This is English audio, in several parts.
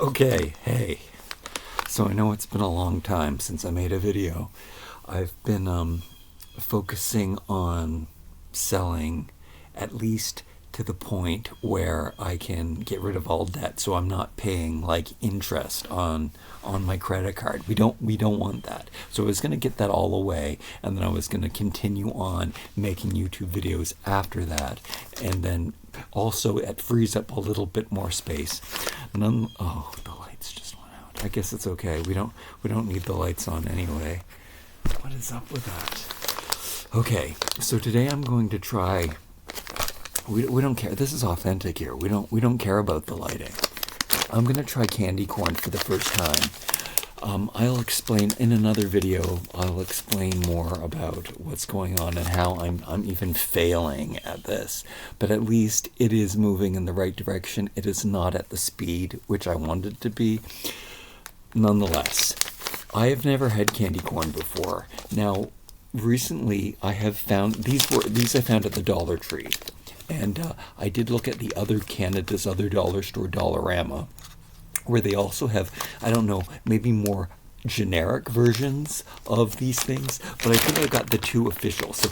Okay, hey. So I know it's been a long time since I made a video. I've been focusing on selling at least to the point where I can get rid of all debt, so I'm not paying like interest on my credit card. We don't want that. So I was going to get that all away, and then I was going to continue on making YouTube videos after that, and then also it frees up a little bit more space. Oh, the lights just went out. I guess it's okay. We don't need the lights on anyway. What is up with that? Okay, so today I'm going to try. We don't care. This is authentic here. We don't care about the lighting. I'm gonna try candy corn for the first time. I'll explain in another video. I'll explain more about what's going on and how I'm even failing at this. But at least it is moving in the right direction. It is not at the speed which I wanted it to be. Nonetheless, I have never had candy corn before. Now, recently I have found these I found at the Dollar Tree. And I did look at the other Canada's other dollar store, Dollarama, where they also have, I don't know, maybe more generic versions of these things, but I think I got the two official. So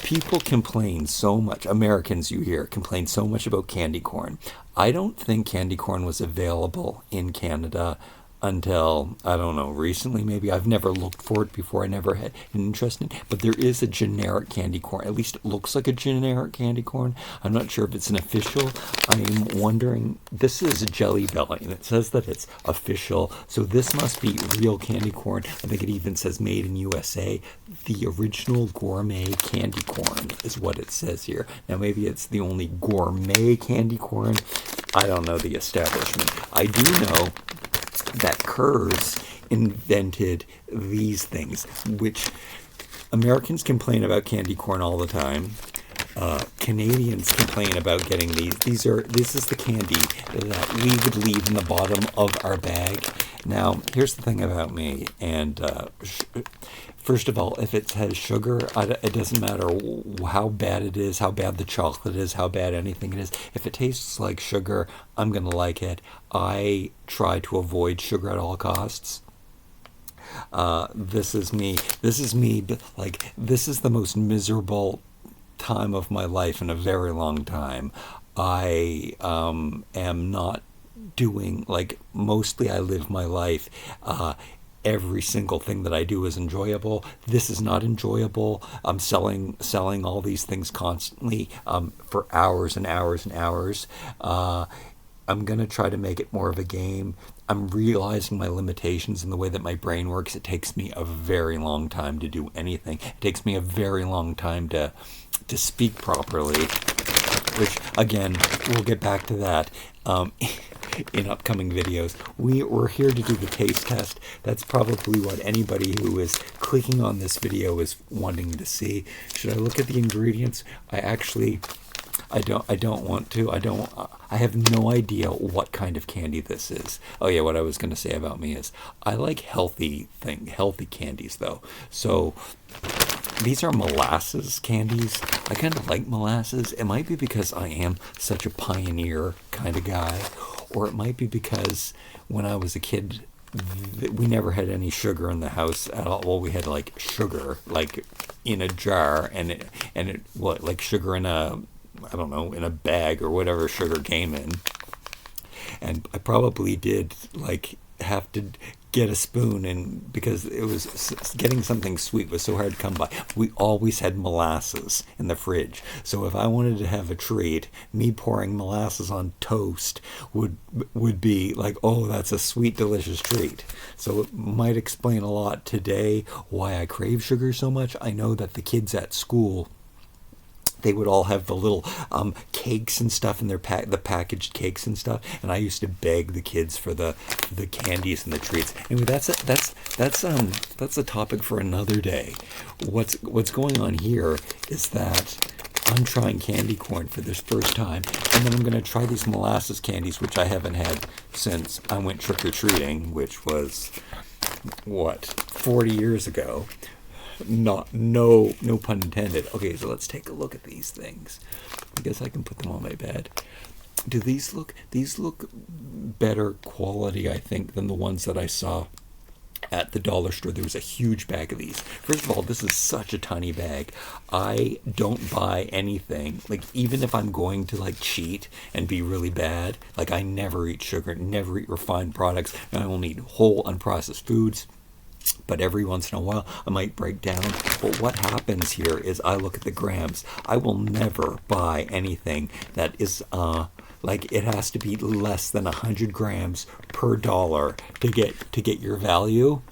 people complain so much, Americans you hear complain so much about candy corn. I don't think candy corn was available in Canada until, I don't know, recently maybe. I've never looked for it before. I never had an interest in it. But there is a generic candy corn. At least it looks like a generic candy corn. I'm not sure if it's an official. I'm wondering, this is a Jelly Belly, and it says that it's official. So this must be real candy corn. I think it even says made in USA. The original gourmet candy corn is what it says here. Now maybe it's the only gourmet candy corn. I don't know the establishment. I do know that Kerr's invented these things, which Americans complain about candy corn all the time. Canadians complain about getting these. This is the candy that we would leave in the bottom of our bag. Now, here's the thing about me, and first of all, if it has sugar, it doesn't matter how bad it is, how bad the chocolate is, how bad anything it is. If it tastes like sugar, I'm going to like it. I try to avoid sugar at all costs. This is me. This is the most miserable time of my life in a very long time. I am not doing, mostly I live my life, every single thing that I do is enjoyable. This is not enjoyable. I'm selling all these things constantly, for hours and hours and hours. I'm going to try to make it more of a game. I'm realizing my limitations in the way that my brain works. It takes me a very long time to do anything. It takes me a very long time to speak properly, which, again, we'll get back to that in upcoming videos. We're here to do the taste test. That's probably what anybody who is clicking on this video is wanting to see. Should I look at the ingredients? I don't want to. I have no idea what kind of candy this is. Oh yeah, what I was going to say about me is I like healthy candies though. So these are molasses candies. I kind of like molasses. It might be because I am such a pioneer kind of guy, or it might be because when I was a kid, we never had any sugar in the house at all. Well, we had sugar in a jar, and it sugar in a, I don't know, in a bag or whatever sugar came in. And I probably did have to get a spoon, and because it was getting something sweet was so hard to come by. We always had molasses in the fridge. So if I wanted to have a treat, me pouring molasses on toast would be like, oh, that's a sweet, delicious treat. So it might explain a lot today why I crave sugar so much. I know that the kids at school, they would all have the little cakes and stuff in their the packaged cakes and stuff, and I used to beg the kids for the candies and the treats. Anyway, that's a topic for another day. What's going on here is that I'm trying candy corn for this first time, and then I'm going to try these molasses candies, which I haven't had since I went trick-or-treating, which was, 40 years ago. No pun intended. Okay, so let's take a look at these things. I guess I can put them on my bed. Do these look better quality, I think, than the ones that I saw at the dollar store? There was a huge bag of these. First of all, this is such a tiny bag. I don't buy anything, like, even if I'm going to like cheat and be really bad, like, I never eat sugar, never eat refined products, and I only eat whole unprocessed foods. But every once in a while I might break down. But what happens here is I look at the grams. I will never buy anything that is like, it has to be less than 100 grams per dollar to get your value.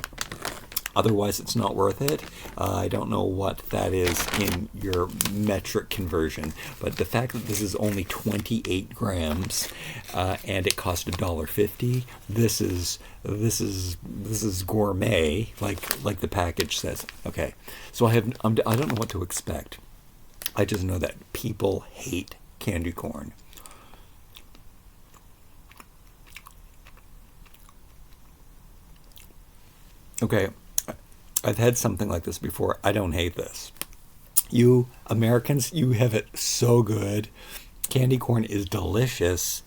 Otherwise, it's not worth it. I don't know what that is in your metric conversion, but the fact that this is only 28 grams and it cost $1.50, this is gourmet, like the package says. Okay, so I don't know what to expect. I just know that people hate candy corn. Okay, I've had something like this before. I don't hate this. You Americans, you have it so good. Candy corn is delicious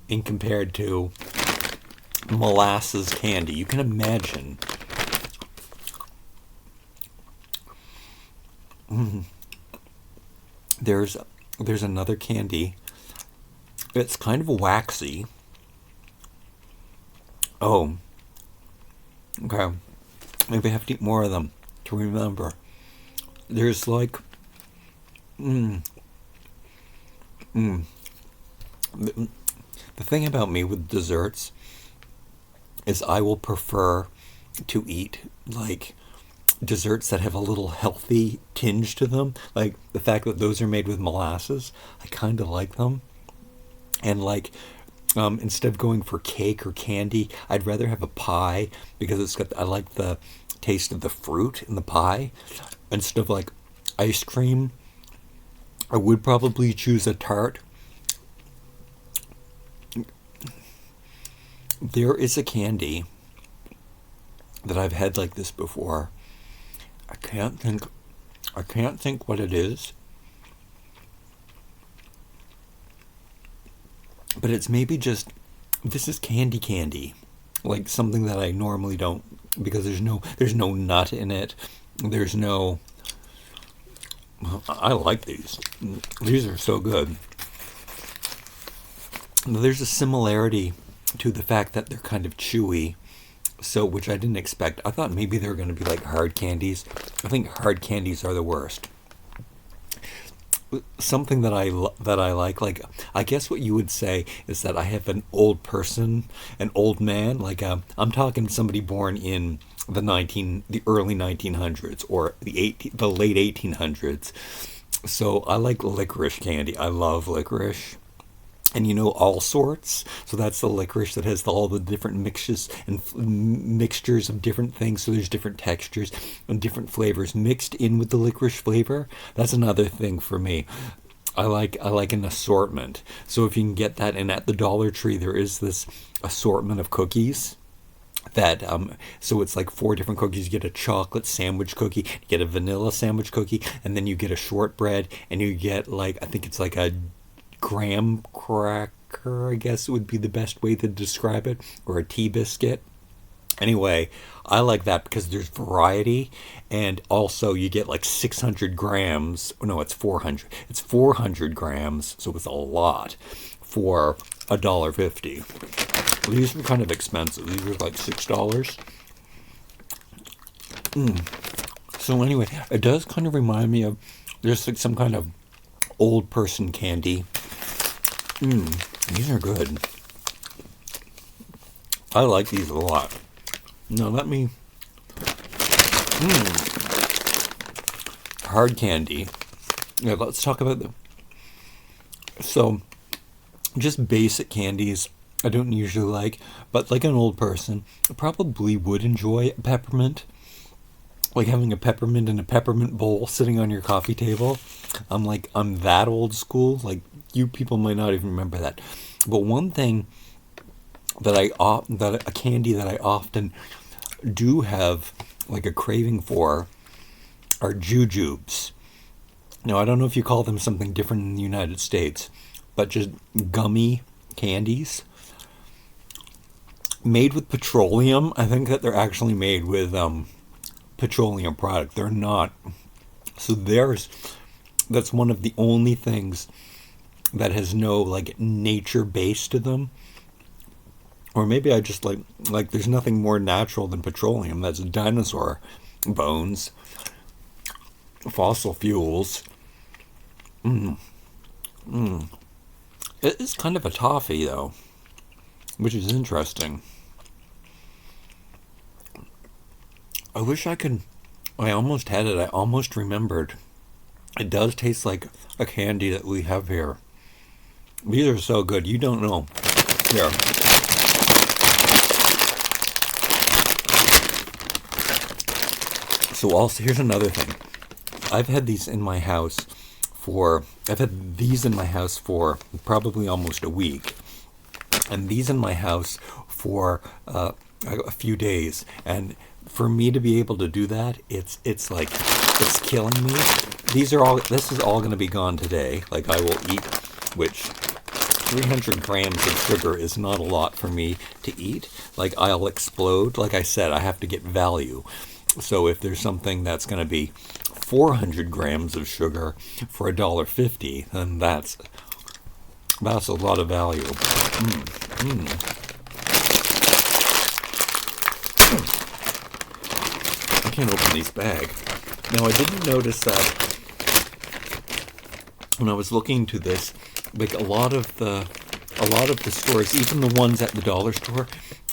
in compared to molasses candy. You can imagine. There's another candy. It's kind of waxy. Oh, okay. Maybe I have to eat more of them to remember. There's like, the thing about me with desserts is I will prefer to eat like desserts that have a little healthy tinge to them. Like the fact that those are made with molasses, I kind of like them. And like, instead of going for cake or candy, I'd rather have a pie because I like the taste of the fruit in the pie. Instead of like ice cream, I would probably choose a tart. There is a candy that I've had like this before. I can't think what it is. But it's maybe just, this is candy, like something that I normally don't, because there's no nut in it. There's no. I like these. These are so good. There's a similarity to the fact that they're kind of chewy, so which I didn't expect. I thought maybe they were going to be like hard candies. I think hard candies are the worst. Something that I like I guess what you would say is that I have an old man, like I'm talking somebody born in the early 1900s or the late 1800s. So I like licorice candy. I love licorice. And all sorts. So that's the licorice that has all the different mixtures of different things. So there's different textures and different flavors mixed in with the licorice flavor. That's another thing for me. I like an assortment. So if you can get that, and at the Dollar Tree there is this assortment of cookies. That so it's like 4 different cookies. You get a chocolate sandwich cookie, you get a vanilla sandwich cookie, and then you get a shortbread, and you get like, I think it's like a graham cracker, I guess would be the best way to describe it, or a tea biscuit. Anyway, I like that because there's variety, and also you get like 600 grams. No, it's 400. It's 400 grams, so it's a lot for $1.50. These were kind of expensive. These were like $6. So anyway, it does kind of remind me of, there's like some kind of old person candy. These are good. I like these a lot. Now let me. Hard candy. Yeah, let's talk about them. So, just basic candies I don't usually like, but like an old person, I probably would enjoy peppermint. Like having a peppermint in a peppermint bowl sitting on your coffee table. I'm that old school. Like, you people might not even remember that. But one thing that a candy that I often do have like a craving for are jujubes. Now, I don't know if you call them something different in the United States, but just gummy candies made with petroleum. I think that they're actually made with petroleum product. They're not. So that's one of the only things that has no like nature base to them. Or maybe I just like there's nothing more natural than petroleum. That's dinosaur bones, fossil fuels. It is kind of a toffee though, which is interesting. I wish I almost had it. I almost remembered. It does taste like a candy that we have here. These are so good. You don't know. Here. So also, here's another thing. I've had these in my house for probably almost a week. And these in my house for a few days. And for me to be able to do that, it's killing me. This is all going to be gone today. Like I will eat, which 300 grams of sugar is not a lot for me to eat. Like I'll explode. Like I said, I have to get value. So if there's something that's going to be 400 grams of sugar for $1.50, then that's a lot of value. I can't open these bags. Now I didn't notice that when I was looking to this, like a lot of the stores, even the ones at the dollar store,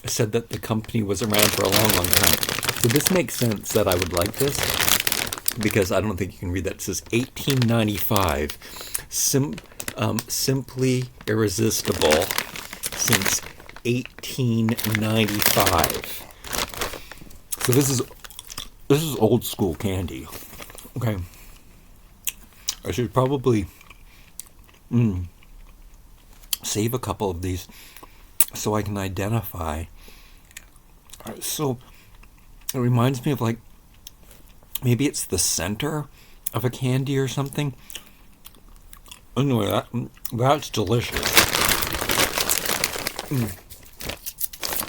said that the company was around for a long, long time. So this makes sense that I would like this, because I don't think you can read that. It says 1895, simply irresistible since 1895. So this is old school candy. Okay, I should probably save a couple of these so I can identify. So it reminds me of like maybe it's the center of a candy or something. Anyway, that's delicious.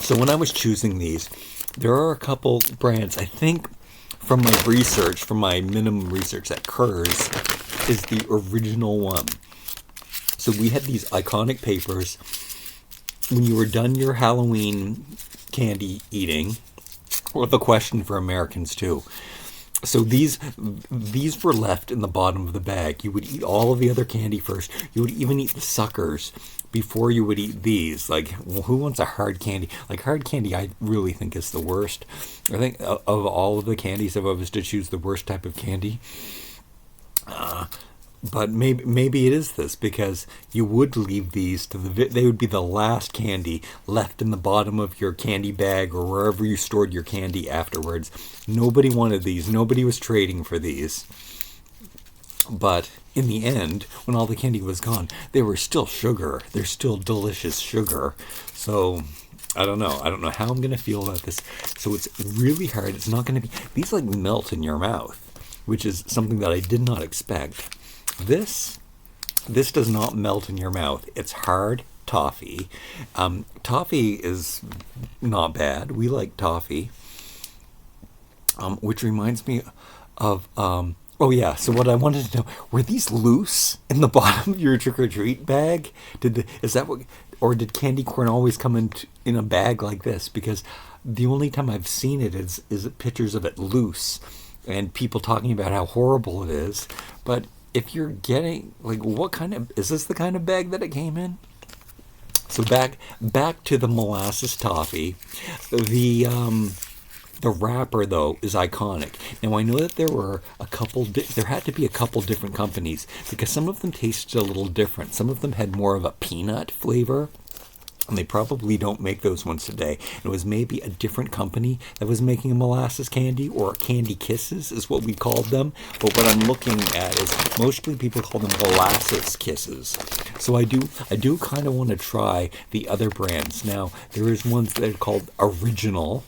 So when I was choosing these, there are a couple brands. I think from my minimum research, that Kerr's is the original one. So we had these iconic papers when you were done your Halloween candy eating, or the question for Americans too. So these were left in the bottom of the bag. You would eat all of the other candy first. You would even eat the suckers before you would eat these. Like, well, who wants a hard candy? Like, hard candy, I really think is the worst. I think of all of the candies, if I was to choose the worst type of candy, but maybe it is this, because you would leave these they would be the last candy left in the bottom of your candy bag or wherever you stored your candy afterwards. Nobody wanted these. Nobody was trading for these. But in the end, when all the candy was gone, they were still sugar. They're still delicious sugar. So I don't know. I don't know how I'm going to feel about this. So it's really hard. It's not going to be... These like melt in your mouth, which is something that I did not expect. This does not melt in your mouth. It's hard toffee. Toffee is not bad. We like toffee. Which reminds me of... oh yeah, so what I wanted to know, were these loose in the bottom of your trick-or-treat bag? Did candy corn always come in a bag like this? Because the only time I've seen it is pictures of it loose and people talking about how horrible it is. But if you're getting, like, is this the kind of bag that it came in? So back to the molasses toffee. The wrapper, though, is iconic. Now, I know that there had to be a couple different companies, because some of them tasted a little different. Some of them had more of a peanut flavor, and they probably don't make those ones today. It was maybe a different company that was making a molasses candy, or candy kisses is what we called them. But what I'm looking at is mostly people call them molasses kisses. So I do kind of want to try the other brands. Now, there is ones that are called original.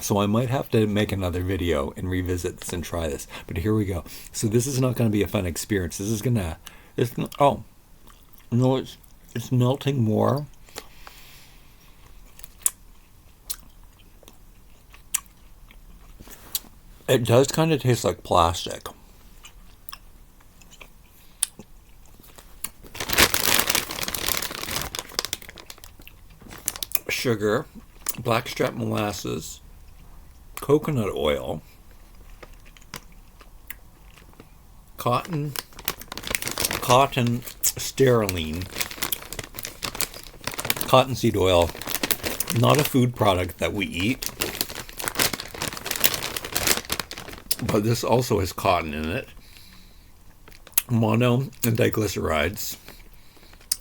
So I might have to make another video and revisit this and try this. But here we go. So this is not going to be a fun experience. No, it's melting more. It does kind of taste like plastic. Sugar, blackstrap molasses, coconut oil, cotton sterolene, cottonseed oil, not a food product that we eat, but this also has cotton in it, mono and diglycerides,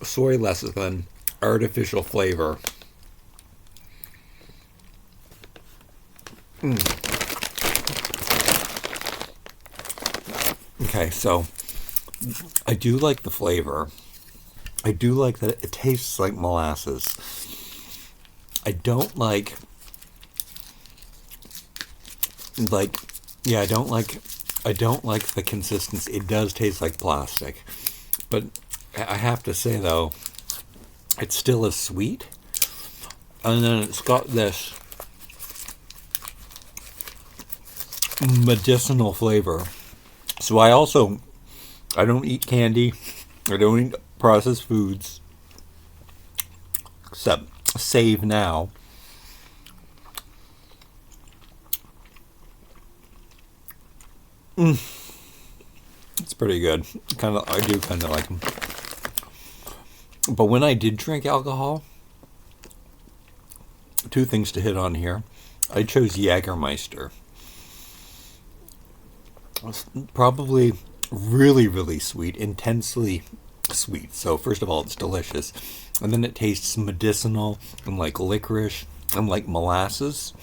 soy lecithin, artificial flavor. Okay, so I do like the flavor. I do like that it tastes like molasses. I don't like yeah, I don't like the consistency. It does taste like plastic. But I have to say though, it still is sweet. And then it's got this medicinal flavor. So I don't eat candy. I don't eat processed foods. Except save now. It's pretty good. I do kind of like them. But when I did drink alcohol, two things to hit on here. I chose Jägermeister. It's probably really, really sweet, intensely sweet. So first of all, it's delicious. And then it tastes medicinal and like licorice and like molasses.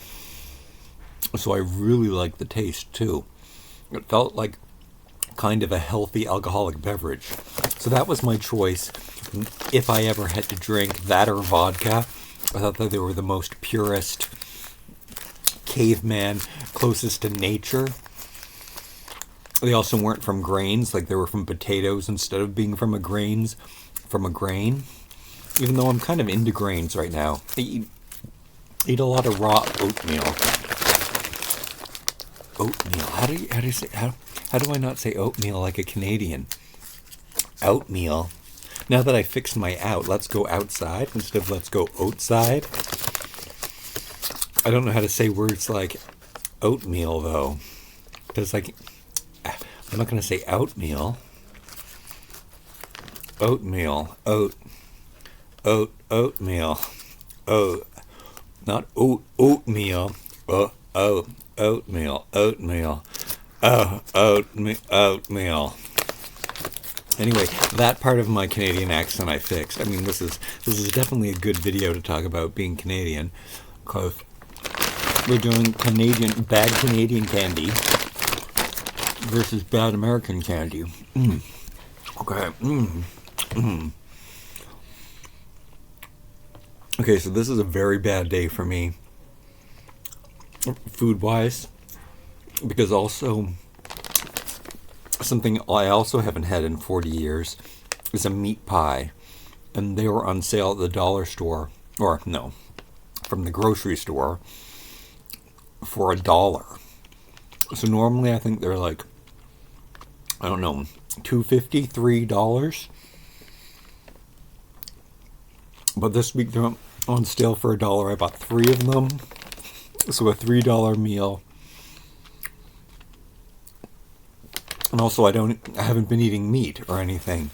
So I really like the taste too. It felt like kind of a healthy alcoholic beverage. So that was my choice. If I ever had to drink that or vodka, I thought that they were the most purest, caveman, closest to nature. They also weren't from grains, like they were from potatoes instead of being from a grain. Even though I'm kind of into grains right now. I eat a lot of raw oatmeal. Oatmeal. How do I not say oatmeal like a Canadian? Oatmeal. Now that I fixed my out, let's go outside instead of let's go outside. I don't know how to say words like oatmeal though. Because I'm not going to say oatmeal. Oatmeal. Oatmeal. Not oatmeal. Oatmeal. Oatmeal. Anyway, that part of my Canadian accent I fixed. I mean, this is definitely a good video to talk about being Canadian, because we're doing bad Canadian candy versus bad American candy. Okay. Okay, so this is a very bad day for me, food-wise, because also something I also haven't had in 40 years is a meat pie, and they were on sale at the dollar store, or no, from the grocery store for $1. So normally I think they're like, I don't know, $2.50, $3. But this week they're on sale for $1. I bought 3 of them. So a $3 meal. And also I haven't been eating meat or anything.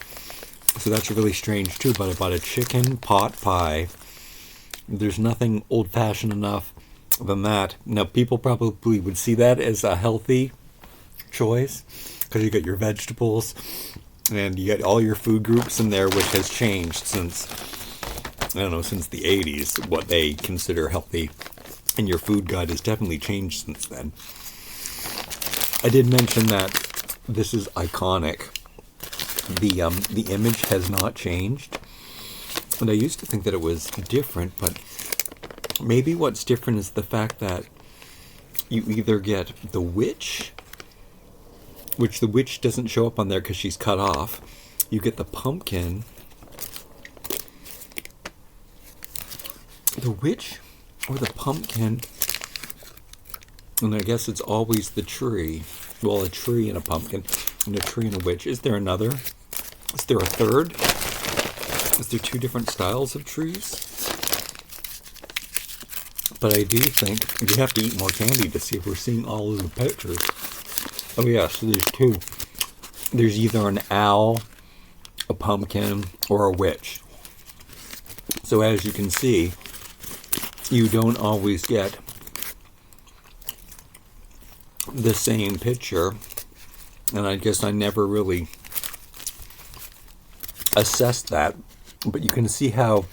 So that's really strange too, but I bought a chicken pot pie. There's nothing old-fashioned enough than that. Now people probably would see that as a healthy choice, because you got your vegetables and you got all your food groups in there, which has changed since, I don't know, since the 80s, what they consider healthy. And your food guide has definitely changed since then. I did mention that this is iconic. The image has not changed. And I used to think that it was different, but maybe what's different is the fact that you either get the witch, which the witch doesn't show up on there because she's cut off. You get the pumpkin, the witch or the pumpkin, and I guess it's always the tree. Well, a tree and a pumpkin, and a tree and a witch. Is there another? Is there a third? Is there two different styles of trees? But I do think you have to eat more candy to see if we're seeing all of the pictures. Oh yeah, so there's two. There's either an owl, a pumpkin, or a witch. So as you can see, you don't always get the same picture. And I guess I never really assessed that. But you can see how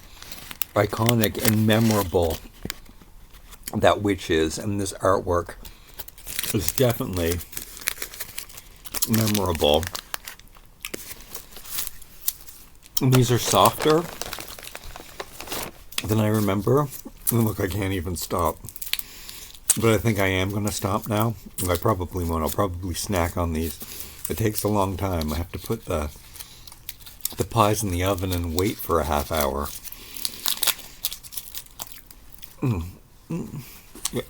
iconic and memorable that witch is, and this artwork is definitely memorable. And these are softer than I remember. And look, I can't even stop. But I think I am going to stop now. I probably won't. I'll probably snack on these. It takes a long time. I have to put the pies in the oven and wait for a half hour. Yeah.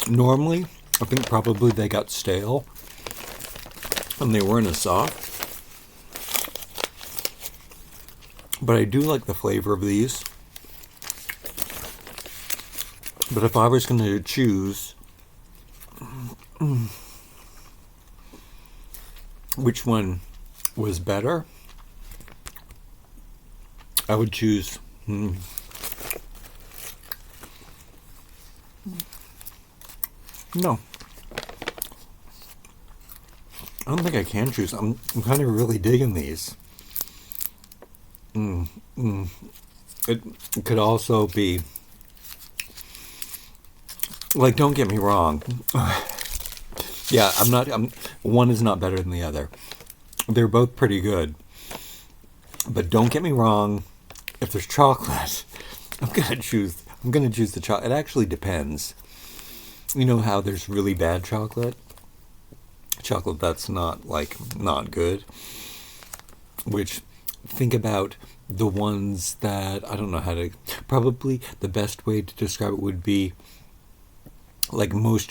Normally, I think probably they got stale and they weren't as soft. But I do like the flavor of these. But if I was going to choose which one was better, I would choose no. I don't think I can choose. I'm kind of really digging these. It could also be, like, don't get me wrong. Yeah, one is not better than the other. They're both pretty good. But don't get me wrong, if there's chocolate, I'm gonna choose the chocolate. It actually depends. You know how there's really bad chocolate? Chocolate that's not good. Which, think about the ones that, I don't know how to, probably the best way to describe it would be, like, most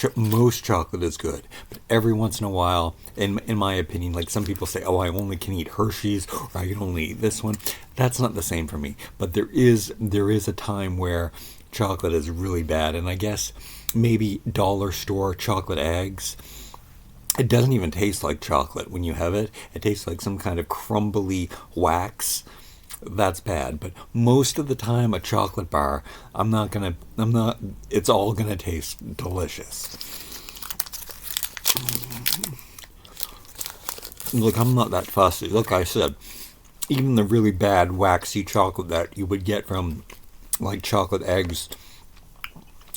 chocolate is good, but every once in a while, in my opinion, like, some people say, oh, I only can eat Hershey's, or I can only eat this one. That's not the same for me. But there is a time where chocolate is really bad, and I guess maybe dollar store chocolate eggs. It doesn't even taste like chocolate when you have it. It tastes like some kind of crumbly wax. That's bad. But most of the time, a chocolate bar, it's all gonna taste delicious. Look, I'm not that fussy. Like I said, even the really bad waxy chocolate that you would get from, like, chocolate eggs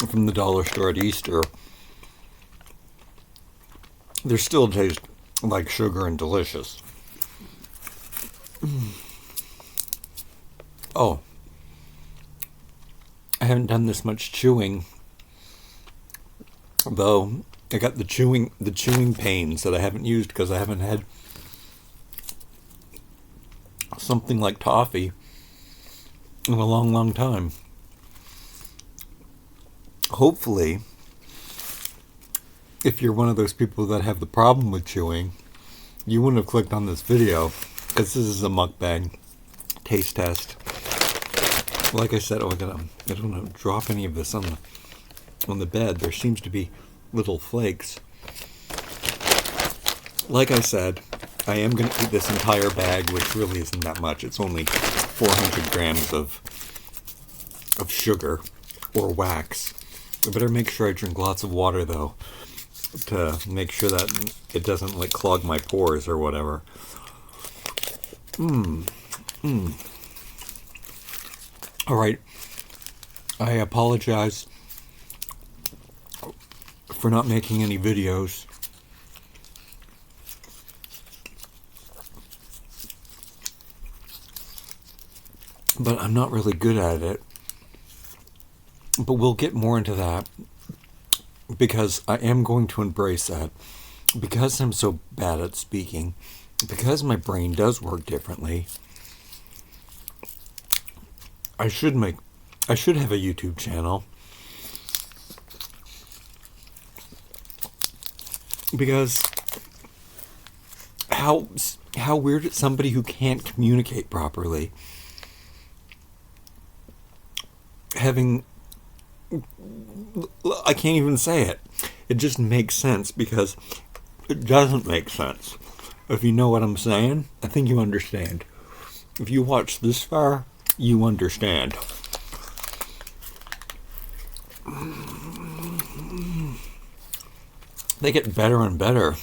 from the dollar store at Easter, they still taste like sugar and delicious. Oh, I haven't done this much chewing, though. I got the chewing pains that I haven't used because I haven't had something like toffee in a long, long time. Hopefully, if you're one of those people that have the problem with chewing, you wouldn't have clicked on this video, because this is a mukbang taste test. Like I said, I don't want to drop any of this on the bed. There seems to be little flakes. Like I said, I am going to eat this entire bag, which really isn't that much. It's only 400 grams of sugar or wax. I better make sure I drink lots of water, though, to make sure that it doesn't, like, clog my pores or whatever. All right. I apologize for not making any videos. But I'm not really good at it. But we'll get more into that, because I am going to embrace that. Because I'm so bad at speaking, because my brain does work differently, I should make I should have a YouTube channel. Because how weird is somebody who can't communicate properly having, I can't even say it. It just makes sense because it doesn't make sense. If you know what I'm saying, I think you understand. If you watch this far, you understand. They get better and better.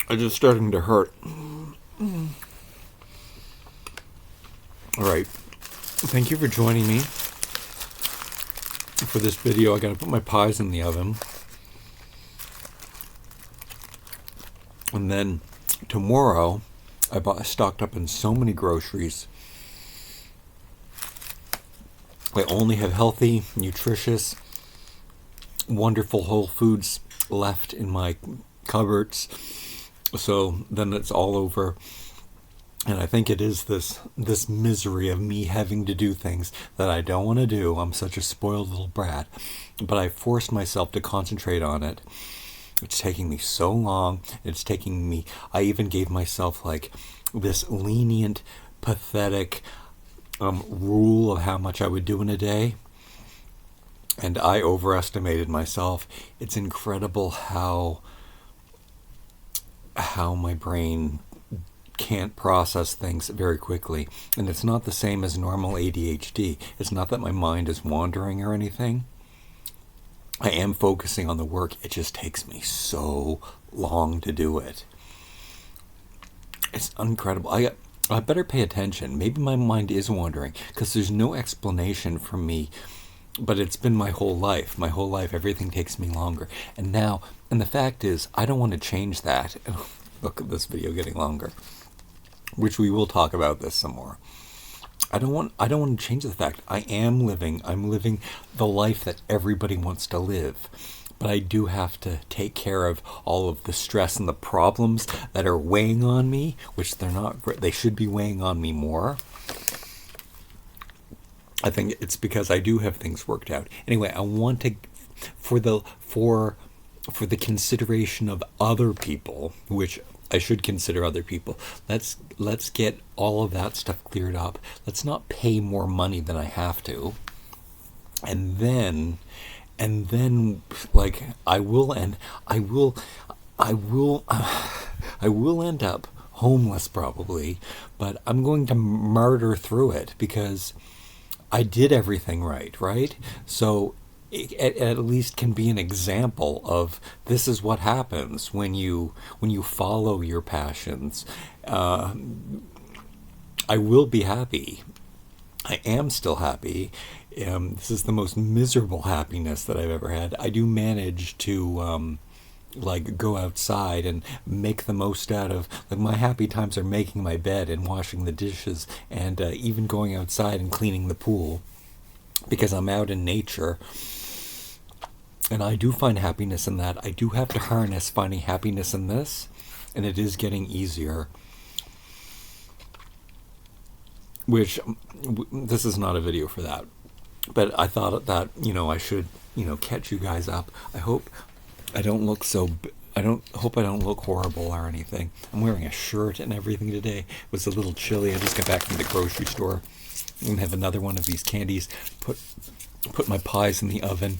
It's just starting to hurt. All right. Thank you for joining me for this video. I gotta put my pies in the oven. And then tomorrow, I stocked up on so many groceries. I only have healthy, nutritious, wonderful whole foods left in my cupboards. So then it's all over. And I think it is this misery of me having to do things that I don't want to do. I'm such a spoiled little brat. But I forced myself to concentrate on it. It's taking me so long. It's taking me... I even gave myself like this lenient, pathetic rule of how much I would do in a day. And I overestimated myself. It's incredible how my brain can't process things very quickly. And it's not the same as normal ADHD. It's not that my mind is wandering or anything. I am focusing on the work. It just takes me so long to do it. It's incredible. I better pay attention. Maybe my mind is wandering because there's no explanation for me. But it's been my whole life. My whole life, everything takes me longer. And the fact is, I don't want to change that. Look at this video getting longer. Which we will talk about this some more. I don't want to change the fact I'm living the life that everybody wants to live. But I do have to take care of all of the stress and the problems that are weighing on me, which they should be weighing on me more. I think it's because I do have things worked out. Anyway, I want to, for the consideration of other people, which I should consider other people. Let's get all of that stuff cleared up. Let's not pay more money than I have to. And then like I will end up homeless probably, but I'm going to murder through it because I did everything right? So it at least can be an example of this is what happens when you follow your passions. I will be happy. I am still happy. This is the most miserable happiness that I've ever had. I do manage to like go outside and make the most out of, like, my happy times are making my bed and washing the dishes and even going outside and cleaning the pool because I'm out in nature. And I do find happiness in that. I do have to harness finding happiness in this, and it is getting easier. Which, this is not a video for that. But I thought that, I should, catch you guys up. I hope I don't look I don't look horrible or anything. I'm wearing a shirt and everything today. It was a little chilly. I just got back from the grocery store. I'm going to have another one of these candies. Put my pies in the oven.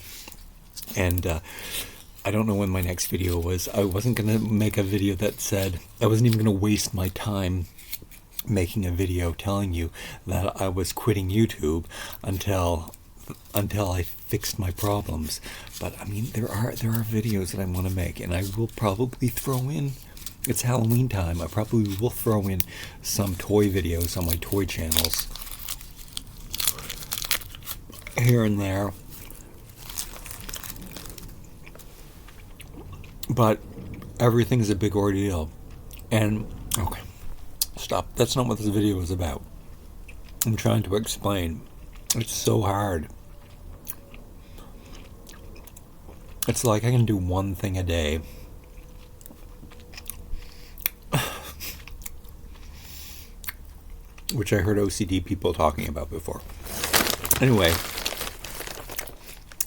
And I don't know when my next video was. I wasn't going to make a video that said, I wasn't even going to waste my time making a video telling you that I was quitting YouTube until I fixed my problems. But I mean, there are videos that I want to make, and I will probably throw in, it's Halloween time, I probably will throw in some toy videos on my toy channels here and there. But everything's a big ordeal. And, okay, stop. That's not what this video is about. I'm trying to explain. It's so hard. It's like I can do one thing a day. which I heard OCD people talking about before. Anyway,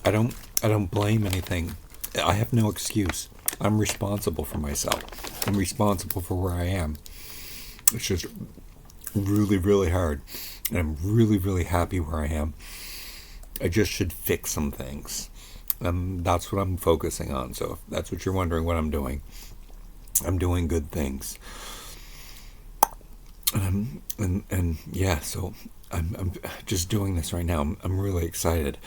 I don't blame anything. I have no excuse. I'm responsible for myself. I'm responsible for where I am. It's just really, really hard. And I'm really, really happy where I am. I just should fix some things. That's what I'm focusing on. So if that's what you're wondering what I'm doing good things. And yeah, so I'm just doing this right now. I'm really excited.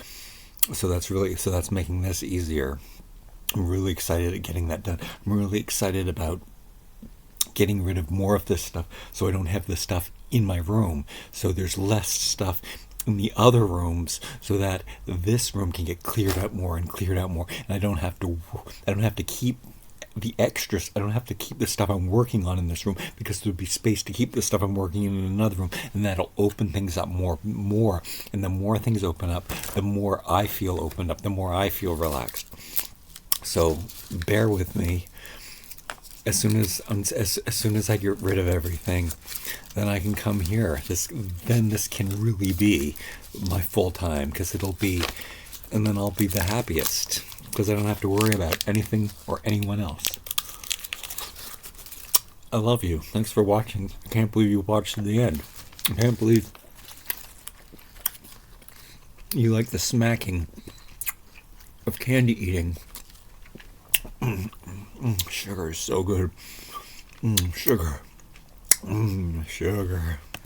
So that's making this easier. I'm really excited at getting that done. I'm really excited about getting rid of more of this stuff so I don't have this stuff in my room. So there's less stuff in the other rooms so that this room can get cleared out more. And I don't have to keep the extras. I don't have to keep the stuff I'm working on in this room because there'll be space to keep the stuff I'm working in another room, and that'll open things up more. And the more things open up, the more I feel opened up, the more I feel relaxed. So bear with me. As soon as I get rid of everything, then I can come here. Then this can really be my full time, because and then I'll be the happiest because I don't have to worry about anything or anyone else. I love you. Thanks for watching. I can't believe you watched to the end. I can't believe you like the smacking of candy eating. Sugar is so good. Sugar. Sugar.